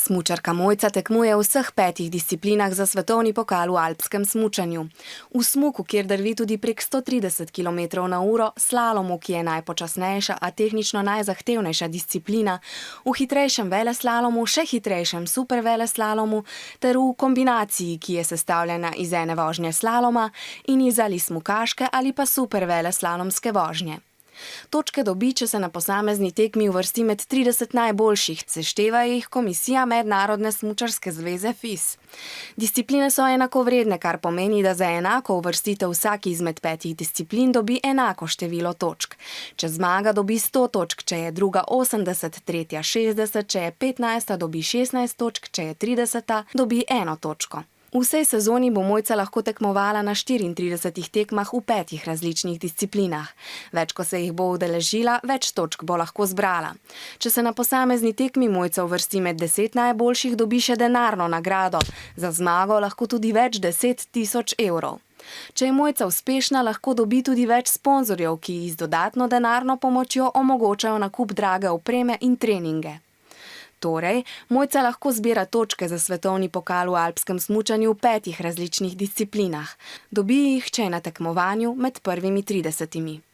Smučarka Mojca tekmuje v vseh 5 disciplinah za svetovni pokal v alpskem smučanju. V smuku, kjer drvi tudi prek 130 km/h, slalomu, ki je najpočasnejša, a tehnično najzahtevnejša disciplina, v hitrejšem veleslalomu, še hitrejšem superveleslalomu ter v kombinaciji, ki je sestavljena iz ene vožnje slaloma in iz ali smukaške ali pa superveleslalomske vožnje. Točke dobi, če se na posamezni tekmi uvrsti med 30 najboljših, sešteva jih komisija Mednarodne smučarske zveze FIS. Discipline so enakovredne, kar pomeni, da za enako uvrstitev vsaki izmed 5 disciplin dobi enako število točk. Če zmaga, dobi 100 točk, če je druga 80, tretja 60, če je 15, dobi 16 točk, če je 30, dobi 1 točko. V vsej sezoni bo Mojca lahko tekmovala na 34 tekmah v 5 različnih disciplinah. Več, ko se jih bo udeležila, več točk bo lahko zbrala. Če se na posamezni tekmi Mojca uvrsti med 10 najboljših, dobi še denarno nagrado. Za zmago lahko tudi več 10 000 evrov. Če je Mojca uspešna, lahko dobi tudi več sponzorjev, ki ji z dodatno denarno pomočjo omogočajo nakup drage opreme in treninge. Torej, Mojca lahko zbira točke za svetovni pokal v alpskem smučanju v 5 različnih disciplinah. Dobi jih, če je na tekmovanju med prvimi 30.